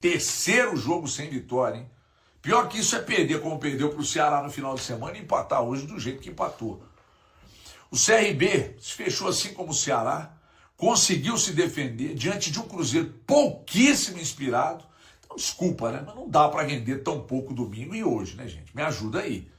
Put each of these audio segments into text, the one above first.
Terceiro jogo sem vitória, hein? Pior que isso é perder, como perdeu para o Ceará no final de semana e empatar hoje do jeito que empatou. O CRB se fechou assim como o Ceará, conseguiu se defender diante de um Cruzeiro pouquíssimo inspirado. Então, desculpa, né? Mas não dá para render tão pouco domingo e hoje, né, gente? Me ajuda aí.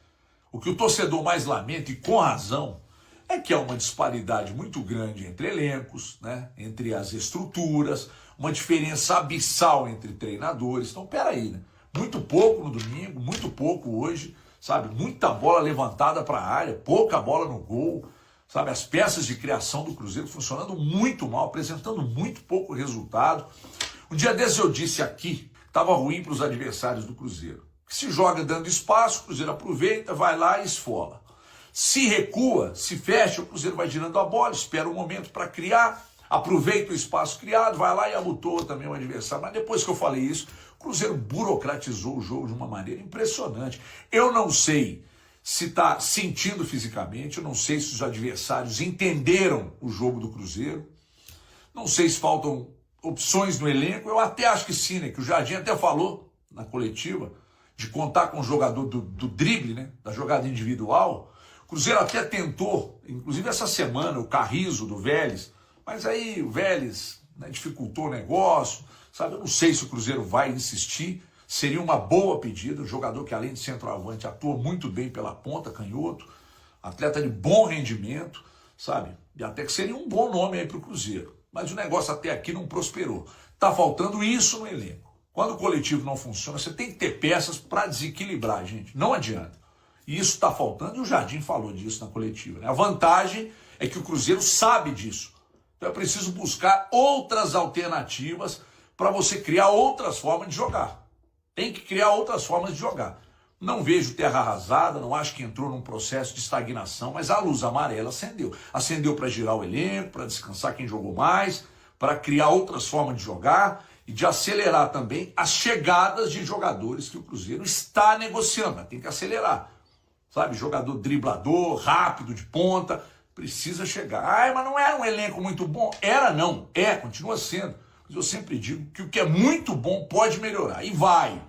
O que o torcedor mais lamenta, e com razão, é que há uma disparidade muito grande entre elencos, né? Entre as estruturas, uma diferença abissal entre treinadores. Então, peraí, né? Muito pouco no domingo, muito pouco hoje, sabe? Muita bola levantada para a área, pouca bola no gol, sabe? As peças de criação do Cruzeiro funcionando muito mal, apresentando muito pouco resultado. Um dia desses eu disse aqui, estava ruim para os adversários do Cruzeiro. Se joga dando espaço, o Cruzeiro aproveita, vai lá e esfola. Se recua, se fecha, o Cruzeiro vai girando a bola, espera um momento para criar, aproveita o espaço criado, vai lá e abotoa também o adversário. Mas depois que eu falei isso, o Cruzeiro burocratizou o jogo de uma maneira impressionante. Eu não sei se está sentindo fisicamente, eu não sei se os adversários entenderam o jogo do Cruzeiro, não sei se faltam opções no elenco, eu até acho que sim, né? Que o Jardim até falou na coletiva de contar com o jogador do drible, né? Da jogada individual. O Cruzeiro até tentou, inclusive essa semana, o Carrizo do Vélez, mas aí o Vélez, né, dificultou o negócio, sabe? Eu não sei se o Cruzeiro vai insistir, seria uma boa pedida, um jogador que além de centroavante atua muito bem pela ponta, canhoto, atleta de bom rendimento, sabe? E até que seria um bom nome aí para o Cruzeiro. Mas o negócio até aqui não prosperou. Tá faltando isso no elenco. Quando o coletivo não funciona, você tem que ter peças para desequilibrar, gente. Não adianta. E isso está faltando, e o Jardim falou disso na coletiva, né? A vantagem é que o Cruzeiro sabe disso. Então é preciso buscar outras alternativas para você criar outras formas de jogar. Tem que criar outras formas de jogar. Não vejo terra arrasada, não acho que entrou num processo de estagnação, mas a luz amarela acendeu. Acendeu para girar o elenco, para descansar quem jogou mais, para criar outras formas de jogar e de acelerar também as chegadas de jogadores que o Cruzeiro está negociando. Tem que acelerar. Sabe, jogador driblador, rápido, de ponta, precisa chegar. Ah, mas não era um elenco muito bom? Era não, continua sendo. Mas eu sempre digo que o que é muito bom pode melhorar, e vai.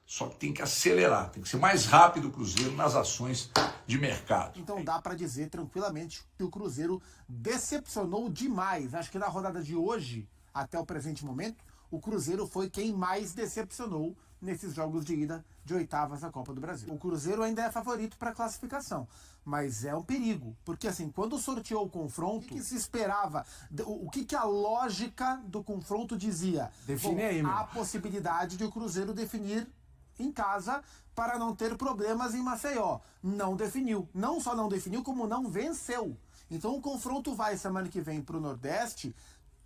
Só que tem que acelerar, tem que ser mais rápido o Cruzeiro nas ações de mercado. Então dá para dizer tranquilamente que o Cruzeiro decepcionou demais. Acho que na rodada de hoje, até o presente momento, o Cruzeiro foi quem mais decepcionou nesses jogos de ida de oitavas da Copa do Brasil. O Cruzeiro ainda é favorito para a classificação, mas é um perigo, porque assim, quando sorteou o confronto, o que se esperava, o que a lógica do confronto dizia? Define aí, meu. A possibilidade de o Cruzeiro definir em casa para não ter problemas em Maceió. Não definiu. Não só não definiu, como não venceu. Então o confronto vai semana que vem para o Nordeste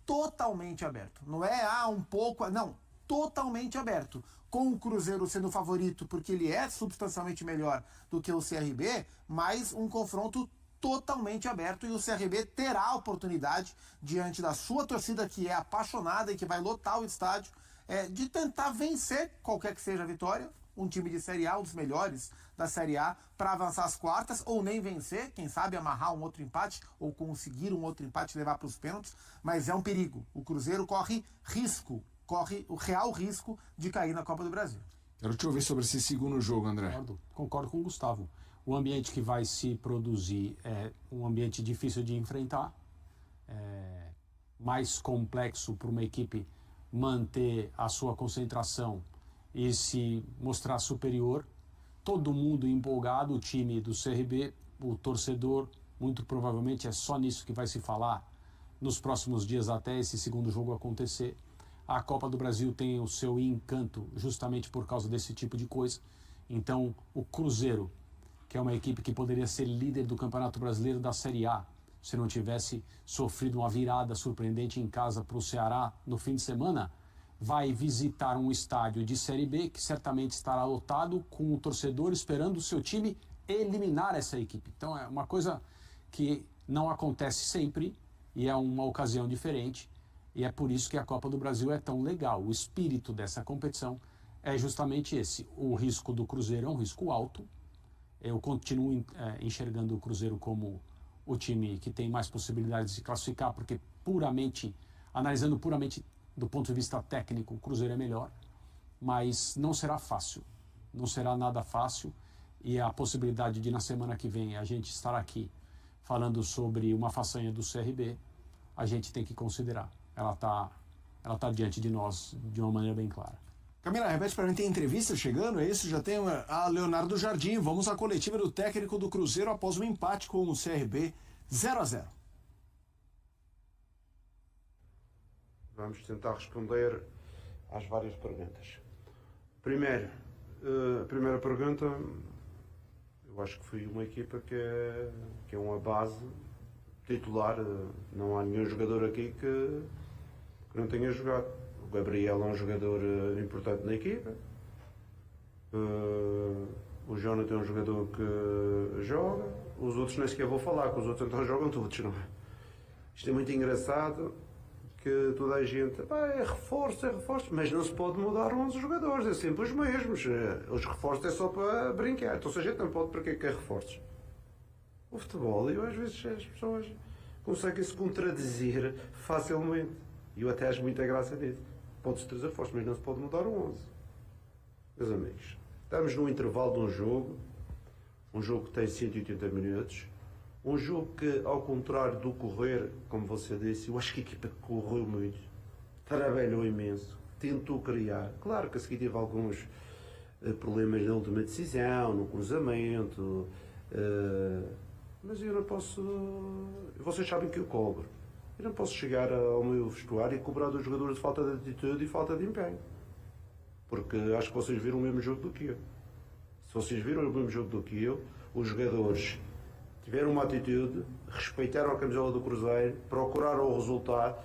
totalmente aberto. Não é um pouco, não, totalmente aberto. Com o Cruzeiro sendo favorito, porque ele é substancialmente melhor do que o CRB, mas um confronto totalmente aberto, e o CRB terá a oportunidade, diante da sua torcida que é apaixonada e que vai lotar o estádio, de tentar vencer qualquer que seja a vitória, um time de Série A, um dos melhores da Série A, para avançar as quartas, ou nem vencer, quem sabe amarrar um outro empate, ou conseguir um outro empate e levar para os pênaltis, mas é um perigo. O Cruzeiro corre o real risco de cair na Copa do Brasil. Quero te ouvir sobre esse segundo jogo, André. Concordo com o Gustavo. O ambiente que vai se produzir é um ambiente difícil de enfrentar, mais complexo para uma equipe manter a sua concentração e se mostrar superior. Todo mundo empolgado, o time do CRB, o torcedor, muito provavelmente é só nisso que vai se falar nos próximos dias até esse segundo jogo acontecer. A Copa do Brasil tem o seu encanto justamente por causa desse tipo de coisa. Então, o Cruzeiro, que é uma equipe que poderia ser líder do Campeonato Brasileiro da Série A, se não tivesse sofrido uma virada surpreendente em casa para o Ceará no fim de semana, vai visitar um estádio de Série B que certamente estará lotado, com o torcedor esperando o seu time eliminar essa equipe. Então é uma coisa que não acontece sempre e é uma ocasião diferente, e é por isso que a Copa do Brasil é tão legal. O espírito dessa competição é justamente esse. O risco do Cruzeiro é um risco alto. Eu continuo enxergando o Cruzeiro como o time que tem mais possibilidades de se classificar, porque analisando puramente do ponto de vista técnico, o Cruzeiro é melhor. mas não será fácil. Não será nada fácil, e a possibilidade de na semana que vem a gente estar aqui falando sobre uma façanha do CRB, a gente tem que considerar. Ela tá diante de nós de uma maneira bem clara. Camila, repete para mim, tem entrevista chegando, é isso? Já tem a Leonardo Jardim. Vamos à coletiva do técnico do Cruzeiro após um empate com o CRB 0-0. Vamos tentar responder às várias perguntas. Primeiro, a primeira pergunta, eu acho que foi uma equipa que é uma base titular. Não há nenhum jogador aqui que não tenha jogado. O Gabriel é um jogador importante na equipa. O Jonathan é um jogador que joga. Os outros nem sequer vou falar, que os outros então jogam todos, não é? Isto é muito engraçado, que toda a gente, é reforço, mas não se pode mudar 11 jogadores, é sempre os mesmos. Os reforços é só para brincar, então se a gente não pode, para que é reforços? O futebol, eu às vezes as pessoas conseguem se contradizer facilmente, e eu até acho muita graça nisso. Pode-se trazer reforços, mas não se pode mudar 11. Meus amigos, estamos no intervalo de um jogo que tem 180 minutos, um jogo que, ao contrário do correr, como você disse, eu acho que a equipa correu muito, trabalhou imenso, tentou criar. Claro que a seguir teve alguns problemas na última decisão, no cruzamento, mas eu não posso. Vocês sabem que eu cobro. Eu não posso chegar ao meu vestuário e cobrar dos jogadores de falta de atitude e falta de empenho. Porque acho que vocês viram o mesmo jogo do que eu. Se vocês viram o mesmo jogo do que eu, os jogadores tiveram uma atitude, respeitaram a camisola do Cruzeiro, procuraram o resultado,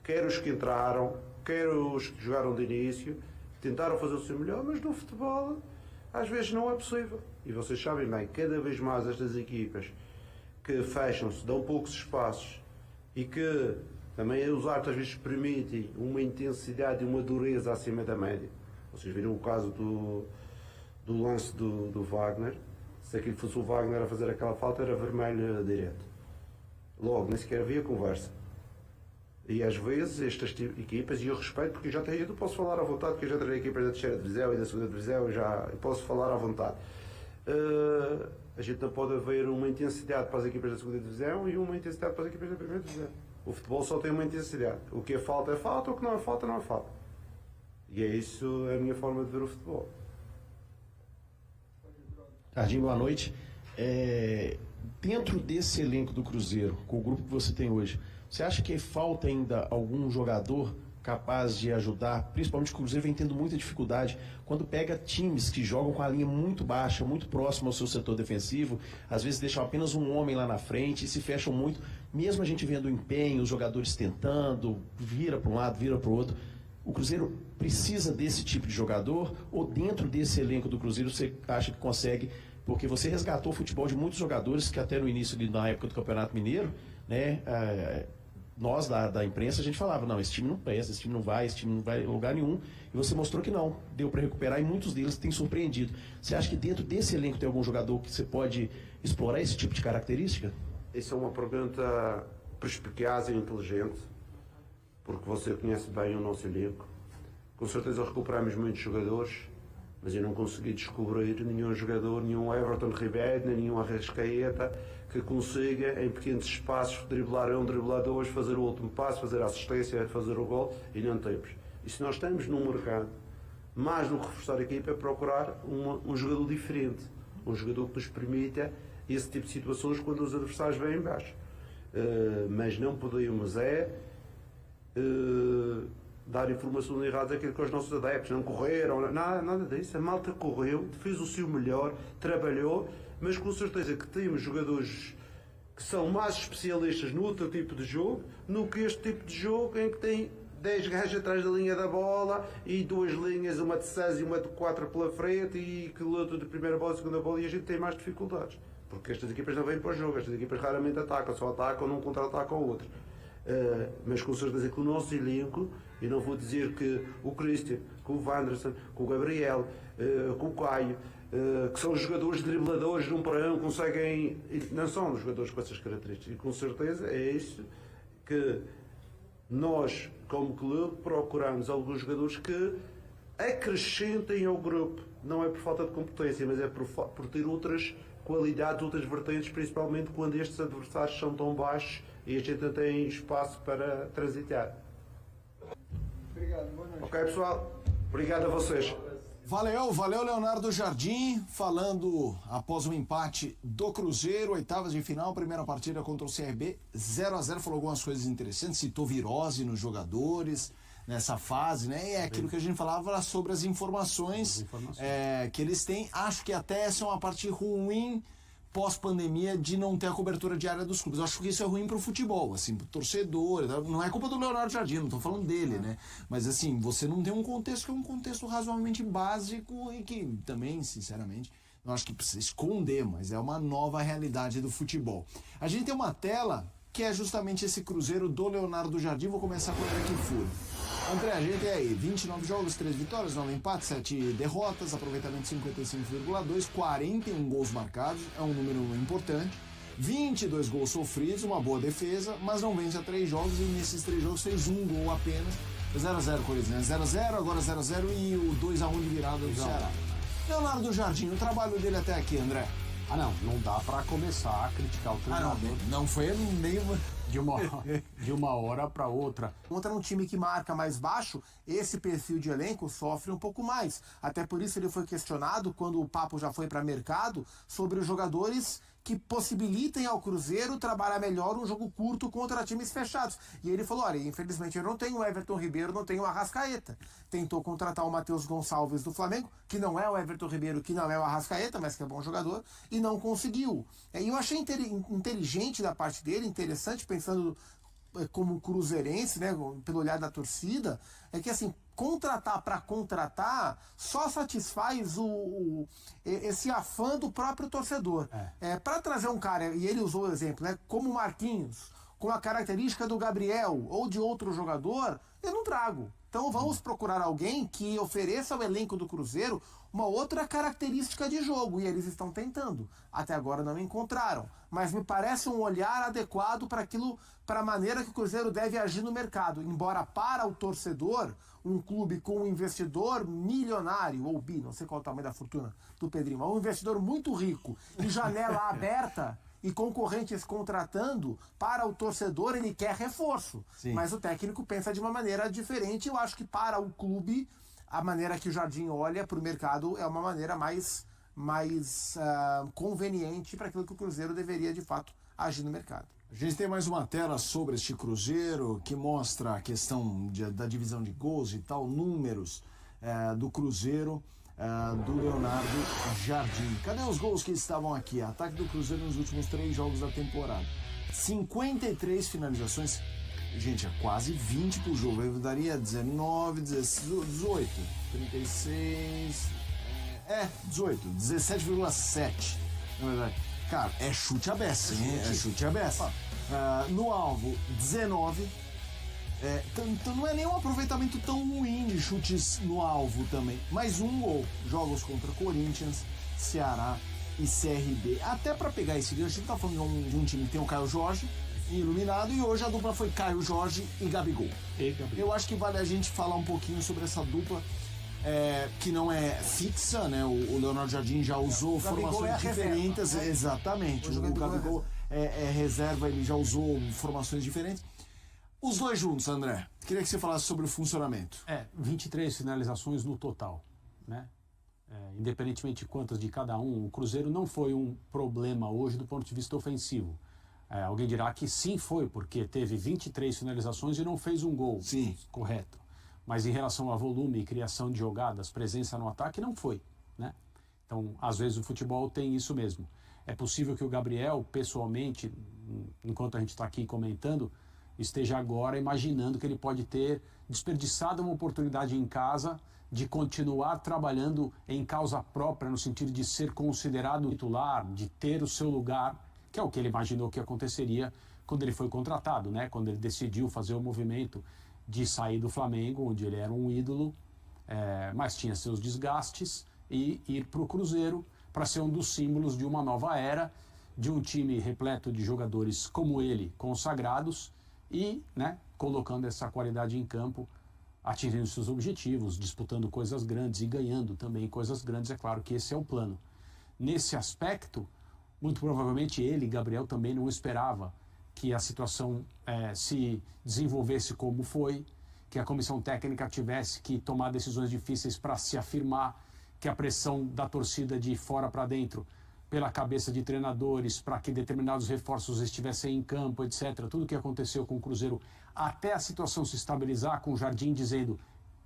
quer os que entraram, quer os que jogaram de início, tentaram fazer o seu melhor, mas no futebol às vezes não é possível. E vocês sabem bem, cada vez mais estas equipas que fecham-se, dão poucos espaços e que também os árbitros às vezes permitem uma intensidade e uma dureza acima da média. Vocês viram o caso do lance do Wagner. Se aquilo fosse o Wagner a fazer aquela falta, era vermelho direto. Logo, nem sequer havia conversa. E às vezes estas equipas, e eu respeito, porque eu posso falar à vontade, porque eu já treinei equipas da terceira divisão e da segunda divisão, eu posso falar à vontade. A gente não pode haver uma intensidade para as equipas da segunda divisão e uma intensidade para as equipas da primeira divisão. O futebol só tem uma intensidade. O que é falta, o que não é falta, não é falta. E é isso a minha forma de ver o futebol. Jardim, boa noite. Dentro desse elenco do Cruzeiro, com o grupo que você tem hoje, você acha que falta ainda algum jogador capaz de ajudar? Principalmente o Cruzeiro vem tendo muita dificuldade quando pega times que jogam com a linha muito baixa, muito próximo ao seu setor defensivo, às vezes deixam apenas um homem lá na frente e se fecham muito, mesmo a gente vendo o empenho, os jogadores tentando, vira para um lado, vira para o outro. O Cruzeiro precisa desse tipo de jogador, ou dentro desse elenco do Cruzeiro você acha que consegue? Porque você resgatou o futebol de muitos jogadores que até no início, na época do Campeonato Mineiro, né, nós da imprensa, a gente falava, não, esse time não presta, esse time não vai em lugar nenhum. E você mostrou que não, deu para recuperar, e muitos deles têm surpreendido. Você acha que dentro desse elenco tem algum jogador que você pode explorar esse tipo de característica? Isso é uma pergunta perspicaz e inteligente, porque você conhece bem o nosso elenco. Com certeza recuperamos muitos jogadores, mas eu não consegui descobrir nenhum jogador, nenhum Everton Ribeiro, nem nenhum Arrascaeta, que consiga, em pequenos espaços, driblar um, driblar dois, fazer o último passo, fazer a assistência, fazer o gol, e não temos. E se nós estamos num mercado, mais do que reforçar a equipa, é procurar um jogador diferente, um jogador que nos permita esse tipo de situações quando os adversários vêm em baixo. Mas não podemos dar informações erradas àquilo que os nossos adeptos não correram, nada disso. A malta correu, fez o seu melhor, trabalhou, mas com certeza que temos jogadores que são mais especialistas no outro tipo de jogo, no que este tipo de jogo em que tem 10 gajos atrás da linha da bola e duas linhas, uma de 6 e uma de 4 pela frente, e que luta de primeira bola e segunda bola, e a gente tem mais dificuldades. Porque estas equipas não vêm para o jogo, estas equipas raramente atacam, só atacam num contra-ataque ao outro. Mas com certeza que o nosso elenco, e não vou dizer que o Christian, que o Wanderson, que o Gabriel, que o Caio, que são jogadores dribladores de um para um, conseguem, não são jogadores com essas características, e com certeza é isso que nós, como clube, procuramos alguns jogadores que acrescentem ao grupo. Não é por falta de competência, mas é por ter outras qualidades, outras vertentes, principalmente quando estes adversários são tão baixos e a gente não tem espaço para transitar. Obrigado, boa noite. Ok, pessoal? Obrigado a vocês. Valeu Leonardo Jardim, falando após o empate do Cruzeiro, oitavas de final, primeira partida contra o CRB, 0-0, falou algumas coisas interessantes, citou virose nos jogadores nessa fase, né? E é aquilo que a gente falava sobre as informações. Que eles têm. Acho que até essa é uma parte ruim pós-pandemia de não ter a cobertura diária dos clubes. Eu acho que isso é ruim pro futebol, assim, pro torcedor. Não é culpa do Leonardo Jardim, não tô falando dele, né? Mas assim, você não tem um contexto que é um contexto razoavelmente básico e que também, sinceramente, não acho que precisa esconder, mas é uma nova realidade do futebol. A gente tem uma tela que é justamente esse Cruzeiro do Leonardo Jardim. Vou começar com ele aqui furo. André, a gente é aí, 29 jogos, 3 vitórias, 9 empates, 7 derrotas, aproveitamento 55,2, 41 gols marcados, é um número importante, 22 gols sofridos, uma boa defesa, mas não vence a 3 jogos e nesses 3 jogos fez um gol apenas, 0-0 Corinthians, 0-0, agora 0-0 e o 2-1 de virada do Ceará. Leonardo Jardim, o trabalho dele até aqui, André? Não dá para começar a criticar o treinador. Não foi nem de uma hora para outra. Contra um time que marca mais baixo, esse perfil de elenco sofre um pouco mais. Até por isso ele foi questionado, quando o papo já foi para mercado, sobre os jogadores que possibilitem ao Cruzeiro trabalhar melhor um jogo curto contra times fechados. E ele falou, olha, infelizmente eu não tenho o Everton Ribeiro, não tenho o Arrascaeta. Tentou contratar o Matheus Gonçalves do Flamengo, que não é o Everton Ribeiro, que não é o Arrascaeta, mas que é bom jogador, e não conseguiu. E eu achei inteligente da parte dele, interessante, pensando como cruzeirense, né, pelo olhar da torcida, é que assim, contratar para contratar só satisfaz esse afã do próprio torcedor. Para trazer um cara, e ele usou o exemplo, né, como o Marquinhos, com a característica do Gabriel ou de outro jogador, eu não trago. Então vamos procurar alguém que ofereça ao elenco do Cruzeiro uma outra característica de jogo, e eles estão tentando. Até agora não encontraram, mas me parece um olhar adequado para a maneira que o Cruzeiro deve agir no mercado. Embora para o torcedor, um clube com um investidor milionário, ou bi, não sei qual é o tamanho da fortuna do Pedrinho, mas um investidor muito rico e janela aberta, e concorrentes contratando, para o torcedor ele quer reforço. Sim. Mas o técnico pensa de uma maneira diferente. Eu acho que para o clube, a maneira que o Jardim olha para o mercado é uma maneira mais conveniente para aquilo que o Cruzeiro deveria de fato agir no mercado. A gente tem mais uma tela sobre este Cruzeiro que mostra a questão da divisão de gols e tal, números do Cruzeiro. Do Leonardo Jardim. Cadê os gols que estavam aqui? Ataque do Cruzeiro nos últimos 3 jogos da temporada. 53 finalizações. Gente, é quase 20 por jogo. Eu daria 19, 18, 36... 18, 17,7. Na verdade. Cara, é chute a beça, hein? É chute a beça. No alvo, 19. Então não é nem um aproveitamento tão ruim de chutes no alvo também. Mais um gol. Jogos contra Corinthians, Ceará e CRB. Até para pegar esse gancho, a gente tá falando de um time que tem o Caio Jorge iluminado, e hoje a dupla foi Caio Jorge e Gabigol. Eu acho que vale a gente falar um pouquinho sobre essa dupla, que não é fixa, né? O Leonardo Jardim já usou formações diferentes. Reserva, né? Exatamente. O Gabigol é reserva, ele já usou formações diferentes. Os dois juntos, André, queria que você falasse sobre o funcionamento. 23 finalizações no total, né? Independentemente de quantas de cada um, o Cruzeiro não foi um problema hoje do ponto de vista ofensivo. Alguém dirá que sim foi, porque teve 23 finalizações e não fez um gol. Sim. Correto. Mas em relação a volume e criação de jogadas, presença no ataque, não foi, né? Então, às vezes o futebol tem isso mesmo. É possível que o Gabriel, pessoalmente, enquanto a gente está aqui comentando, esteja agora imaginando que ele pode ter desperdiçado uma oportunidade em casa de continuar trabalhando em causa própria, no sentido de ser considerado titular, de ter o seu lugar, que é o que ele imaginou que aconteceria quando ele foi contratado, né? Quando ele decidiu fazer o movimento de sair do Flamengo, onde ele era um ídolo, mas tinha seus desgastes, e ir para o Cruzeiro para ser um dos símbolos de uma nova era, de um time repleto de jogadores como ele, consagrados, e, né, colocando essa qualidade em campo atingindo seus objetivos, disputando coisas grandes e ganhando também coisas grandes. É claro que esse é o plano. Nesse aspecto, muito provavelmente ele, Gabriel, também não esperava que a situação se desenvolvesse como foi, que a comissão técnica tivesse que tomar decisões difíceis para se afirmar, que a pressão da torcida de fora para dentro, pela cabeça de treinadores, para que determinados reforços estivessem em campo, etc. Tudo o que aconteceu com o Cruzeiro, até a situação se estabilizar, com o Jardim dizendo: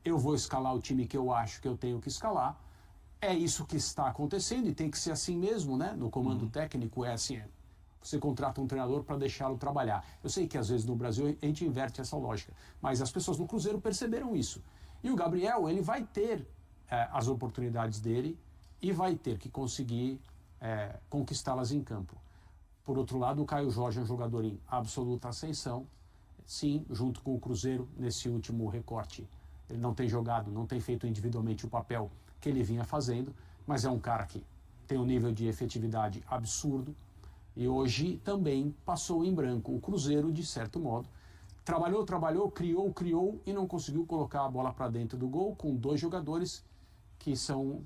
eu vou escalar o time que eu acho que eu tenho que escalar. É isso que está acontecendo e tem que ser assim mesmo, né? No comando técnico é assim. Você contrata um treinador para deixá-lo trabalhar. Eu sei que às vezes no Brasil a gente inverte essa lógica, mas as pessoas no Cruzeiro perceberam isso. E o Gabriel, ele vai ter as oportunidades dele e vai ter que conseguir conquistá-las em campo. Por outro lado, o Caio Jorge é um jogador em absoluta ascensão. Sim, junto com o Cruzeiro, nesse último recorte, ele não tem jogado, não tem feito individualmente o papel que ele vinha fazendo, mas é um cara que tem um nível de efetividade absurdo e hoje também passou em branco. O Cruzeiro, de certo modo, trabalhou, criou e não conseguiu colocar a bola para dentro do gol, com 2 jogadores que são,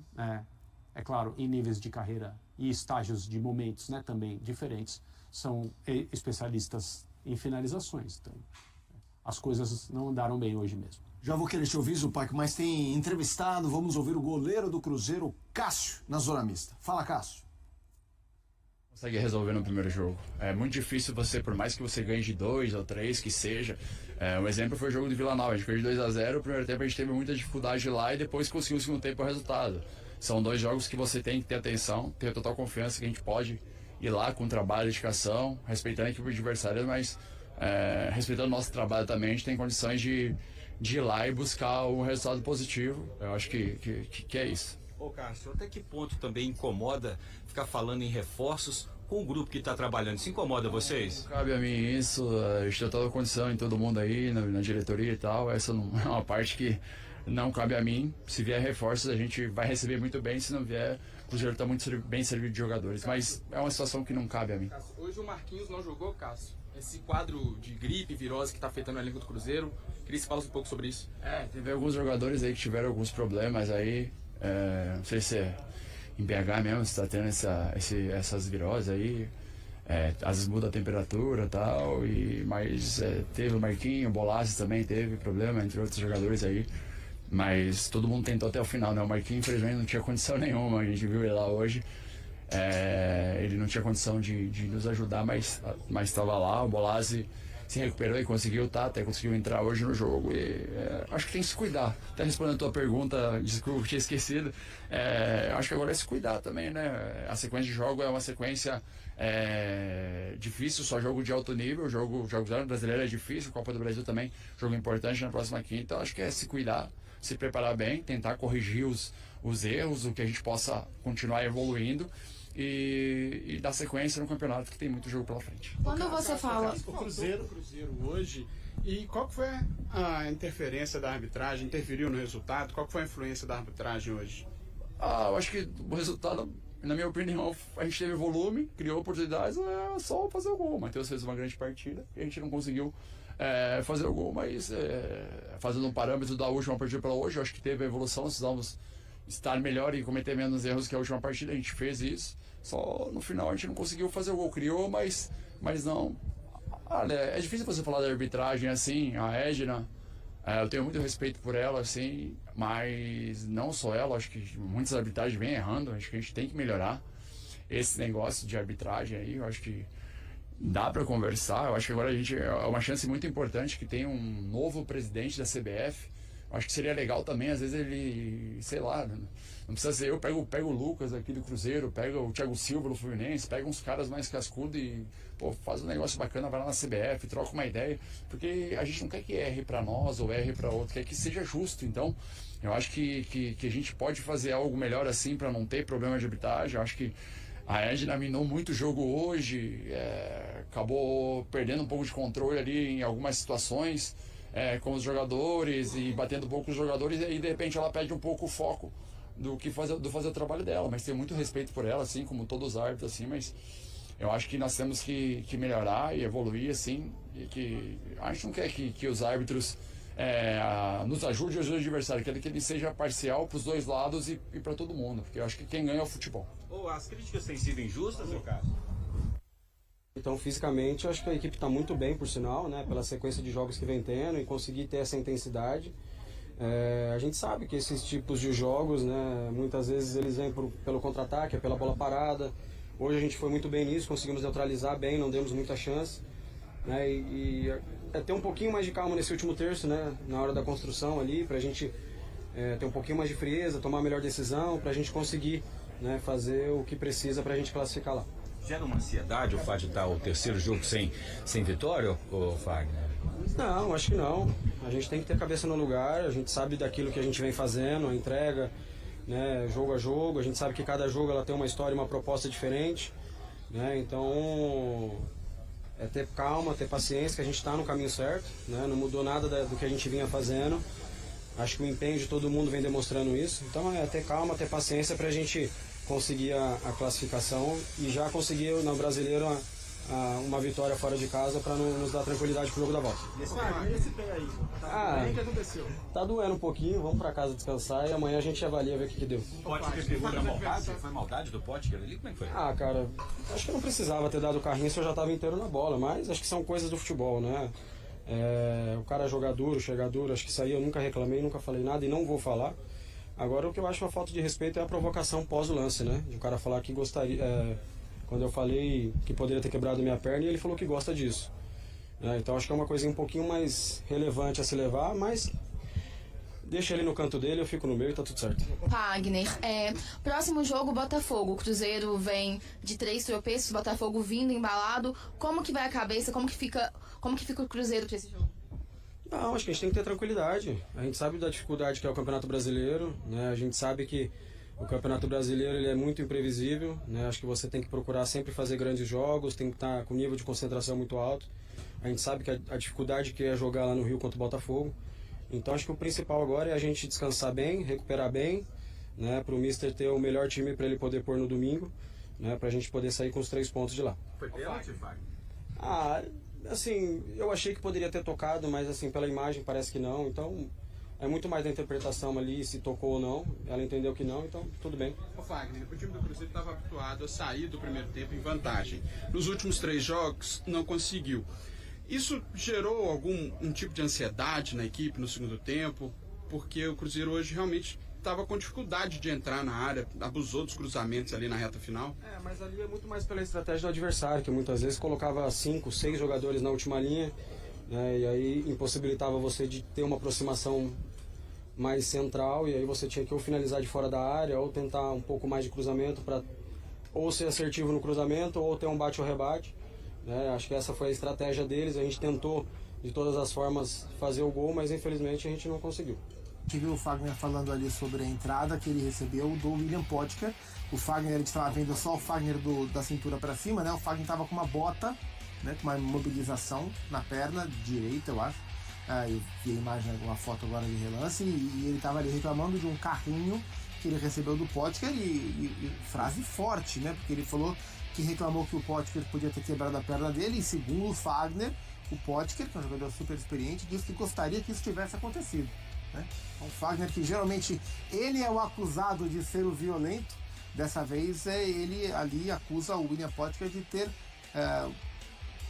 é claro, em níveis de carreira e estágios de momentos, né, também diferentes, são especialistas em finalizações. Então, as coisas não andaram bem hoje mesmo. Já vou querer te ouvir, Zupac, mas tem entrevistado, vamos ouvir o goleiro do Cruzeiro, Cássio, na zona mista. Fala, Cássio. Consegue resolver no primeiro jogo. É muito difícil você, por mais que você ganhe de 2 ou 3, que seja. Um exemplo foi o jogo do Vila Nova. A gente fez 2-0, o primeiro tempo a gente teve muita dificuldade lá e depois conseguiu o segundo tempo o resultado. São 2 jogos que você tem que ter atenção, ter total confiança que a gente pode ir lá com trabalho, dedicação, respeitando a equipe adversária, mas respeitando o nosso trabalho também, a gente tem condições de ir lá e buscar um resultado positivo. Eu acho que é isso. Ô Cássio, até que ponto também incomoda ficar falando em reforços com o grupo que está trabalhando? Se incomoda vocês? Não cabe a mim isso, a gente tem toda a condição em todo mundo aí, na diretoria e tal. Essa não é uma parte que não cabe a mim. Se vier reforços, a gente vai receber muito bem. Se não vier, o Cruzeiro está muito bem servido de jogadores. Mas é uma situação que não cabe a mim. Hoje o Marquinhos não jogou, Cássio. Esse quadro de gripe, virose que está afetando o elenco do Cruzeiro, queria que você falasse um pouco sobre isso. Teve alguns jogadores aí que tiveram alguns problemas aí. Não sei se é em BH mesmo, se está tendo essas viroses aí. Às vezes muda a temperatura e tal. Mas teve o Marquinhos, o Bolassi também teve problema, entre outros jogadores aí. Mas todo mundo tentou até o final, né? O Marquinhos, infelizmente, não tinha condição nenhuma. A gente viu ele lá hoje. Ele não tinha condição de nos ajudar, mas estava lá. O Bolassi se recuperou e conseguiu, até conseguiu entrar hoje no jogo. E acho que tem que se cuidar. Até respondendo a tua pergunta, desculpa, tinha esquecido. Acho que agora é se cuidar também, né? A sequência de jogo é uma sequência difícil, só jogo de alto nível. Jogo brasileiro é difícil, Copa do Brasil também, jogo importante na próxima quinta. Então acho que é se cuidar, se preparar bem, tentar corrigir os erros, o que a gente possa continuar evoluindo. E dar sequência no campeonato, que tem muito jogo pela frente. Quando você fala... O Cruzeiro hoje, e qual que foi a interferência da arbitragem? Interferiu no resultado? Qual que foi a influência da arbitragem hoje? Eu acho que o resultado, na minha opinião, a gente teve volume, criou oportunidades, é só fazer o gol. O Matheus fez uma grande partida e a gente não conseguiu fazer o gol, mas fazendo um parâmetro da última partida para hoje, eu acho que teve a evolução, precisamos estar melhor e cometer menos erros que a última partida. A gente fez isso, só no final a gente não conseguiu fazer o gol. Criou, mas não. Olha, é difícil você falar da arbitragem assim. A Edna, eu tenho muito respeito por ela, assim, mas não só ela, acho que muitas arbitragens vêm errando. Acho que a gente tem que melhorar esse negócio de arbitragem aí. Eu acho que dá para conversar. Eu acho que agora a gente é uma chance muito importante que tem um novo presidente da CBF. Acho que seria legal também, às vezes ele, sei lá, não precisa ser eu, pego o Lucas aqui do Cruzeiro, pega o Thiago Silva do Fluminense, pega uns caras mais cascudos e faz um negócio bacana, vai lá na CBF, troca uma ideia, porque a gente não quer que erre para nós ou erre para outro, quer que seja justo. Então, eu acho que a gente pode fazer algo melhor assim para não ter problema de arbitragem. Eu acho que a Edna minou muito o jogo hoje, acabou perdendo um pouco de controle ali em algumas situações. Com os jogadores e batendo um pouco os jogadores, e aí de repente ela perde um pouco o foco do fazer o trabalho dela, mas tenho muito respeito por ela, assim como todos os árbitros, assim, mas eu acho que nós temos que melhorar e evoluir, assim, e que a gente não quer que os árbitros nos ajude os adversários, que ele seja parcial para os dois lados e para todo mundo, porque eu acho que quem ganha é o futebol. As críticas têm sido injustas, meu caso? Então, fisicamente, eu acho que a equipe está muito bem, por sinal, né, pela sequência de jogos que vem tendo e conseguir ter essa intensidade. A gente sabe que esses tipos de jogos, né, muitas vezes eles vêm pelo contra-ataque, pela bola parada. Hoje a gente foi muito bem nisso, conseguimos neutralizar bem, não demos muita chance. Né, e ter um pouquinho mais de calma nesse último terço, né, na hora da construção ali, para a gente ter um pouquinho mais de frieza, tomar a melhor decisão, para a gente conseguir, né, fazer o que precisa para a gente classificar lá. Gera uma ansiedade o fato de estar o terceiro jogo sem vitória, ô Fagner? Não, acho que não. A gente tem que ter a cabeça no lugar, a gente sabe daquilo que a gente vem fazendo, a entrega, né, jogo a jogo, a gente sabe que cada jogo ela tem uma história e uma proposta diferente, né, então é ter calma, ter paciência, que a gente está no caminho certo, né, não mudou nada do que a gente vinha fazendo. Acho que o empenho de todo mundo vem demonstrando isso, então é ter calma, ter paciência para a gente conseguir a classificação e já conseguir no Brasileiro uma vitória fora de casa para nos dar tranquilidade pro jogo da volta. Esse pé aí, o que aconteceu? Tá doendo um pouquinho, vamos para casa descansar e amanhã a gente avalia ver o que deu. O Potker pegou na maldade? Foi maldade do Potker ali? Como é que foi? Cara, acho que eu não precisava ter dado o carrinho se eu já estava inteiro na bola, mas acho que são coisas do futebol, né? O cara jogar duro, chegar duro, acho que isso aí eu nunca reclamei, nunca falei nada e não vou falar. Agora o que eu acho uma falta de respeito é a provocação pós o lance, né? De o cara falar que gostaria, quando eu falei que poderia ter quebrado minha perna, e ele falou que gosta disso. Então acho que é uma coisinha um pouquinho mais relevante a se levar, mas deixa ele no canto dele, eu fico no meu e tá tudo certo. Fagner, próximo jogo Botafogo, o Cruzeiro vem de 3 tropeços, Botafogo vindo embalado, como que vai a cabeça, como que fica o Cruzeiro pra esse jogo? Não, acho que a gente tem que ter tranquilidade. A gente sabe da dificuldade que é o Campeonato Brasileiro, né? A gente sabe que o Campeonato Brasileiro ele é muito imprevisível, né? Acho que você tem que procurar sempre fazer grandes jogos, tem que estar com nível de concentração muito alto. A gente sabe que a dificuldade que é jogar lá no Rio contra o Botafogo. Então acho que o principal agora é a gente descansar bem, recuperar bem, né? Para o Mister ter o melhor time para ele poder pôr no domingo, né? Para a gente poder sair com os 3 pontos de lá. Foi pênalti, Fagner? Assim, eu achei que poderia ter tocado, mas assim, pela imagem parece que não, então é muito mais da interpretação ali, se tocou ou não, ela entendeu que não, então tudo bem. Fagner, o time do Cruzeiro estava habituado a sair do primeiro tempo em vantagem. Nos últimos 3 jogos não conseguiu. Isso gerou algum tipo de ansiedade na equipe no segundo tempo? Porque o Cruzeiro hoje realmente estava com dificuldade de entrar na área, abusou dos cruzamentos ali na reta final. Mas ali é muito mais pela estratégia do adversário, que muitas vezes colocava 5, 6 jogadores na última linha, né, e aí impossibilitava você de ter uma aproximação mais central, e aí você tinha que ou finalizar de fora da área, ou tentar um pouco mais de cruzamento para ou ser assertivo no cruzamento, ou ter um bate ou rebate. Né, acho que essa foi a estratégia deles, a gente tentou de todas as formas fazer o gol, mas infelizmente a gente não conseguiu. A gente viu o Fagner falando ali sobre a entrada que ele recebeu do William Potker. O Fagner, a gente estava vendo só o Fagner da cintura para cima, né? O Fagner estava com uma bota, né? Com uma mobilização na perna direita, eu acho. Eu vi a imagem, uma foto agora de relance, e ele estava ali reclamando de um carrinho que ele recebeu do Potker e frase forte, né? Porque ele falou que reclamou que o Potker podia ter quebrado a perna dele, e segundo o Fagner, o Potker, que é um jogador super experiente, disse que gostaria que isso tivesse acontecido. Né? O Fagner, que geralmente ele é o acusado de ser o violento, dessa vez ele ali acusa o William Potker de ter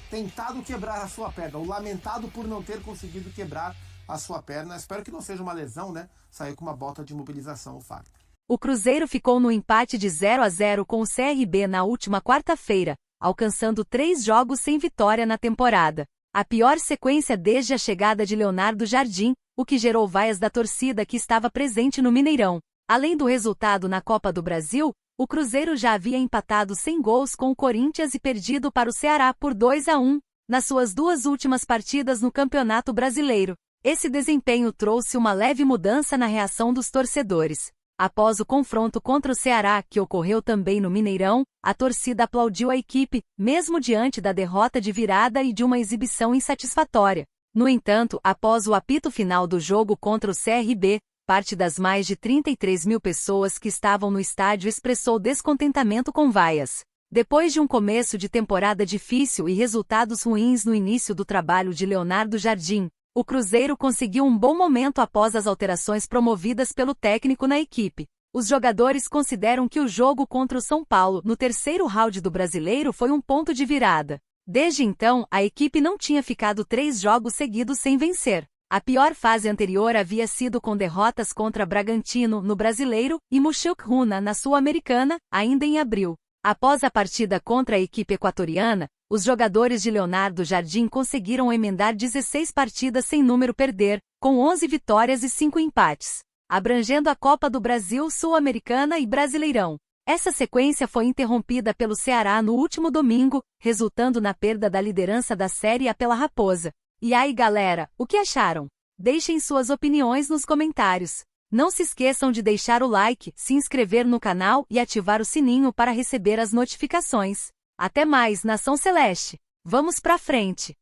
tentado quebrar a sua perna, ou lamentado por não ter conseguido quebrar a sua perna. Espero que não seja uma lesão, né? Saiu com uma bota de mobilização o Fagner. O Cruzeiro ficou no empate de 0-0 com o CRB na última quarta-feira, alcançando 3 jogos sem vitória na temporada. A pior sequência desde a chegada de Leonardo Jardim, o que gerou vaias da torcida que estava presente no Mineirão. Além do resultado na Copa do Brasil, o Cruzeiro já havia empatado sem gols com o Corinthians e perdido para o Ceará por 2-1, nas suas 2 últimas partidas no Campeonato Brasileiro. Esse desempenho trouxe uma leve mudança na reação dos torcedores. Após o confronto contra o Ceará, que ocorreu também no Mineirão, a torcida aplaudiu a equipe, mesmo diante da derrota de virada e de uma exibição insatisfatória. No entanto, após o apito final do jogo contra o CRB, parte das mais de 33 mil pessoas que estavam no estádio expressou descontentamento com vaias. Depois de um começo de temporada difícil e resultados ruins no início do trabalho de Leonardo Jardim, O Cruzeiro conseguiu um bom momento após as alterações promovidas pelo técnico na equipe. Os jogadores consideram que o jogo contra o São Paulo no terceiro round do Brasileiro foi um ponto de virada. Desde então, a equipe não tinha ficado 3 jogos seguidos sem vencer. A pior fase anterior havia sido com derrotas contra Bragantino no Brasileiro e Mushuk Runa na Sul-Americana, ainda em abril. Após a partida contra a equipe equatoriana, os jogadores de Leonardo Jardim conseguiram emendar 16 partidas sem número perder, com 11 vitórias e 5 empates, abrangendo a Copa do Brasil, Sul-Americana e Brasileirão. Essa sequência foi interrompida pelo Ceará no último domingo, resultando na perda da liderança da Série A pela Raposa. E aí, galera, o que acharam? Deixem suas opiniões nos comentários. Não se esqueçam de deixar o like, se inscrever no canal e ativar o sininho para receber as notificações. Até mais, Nação Celeste! Vamos pra frente!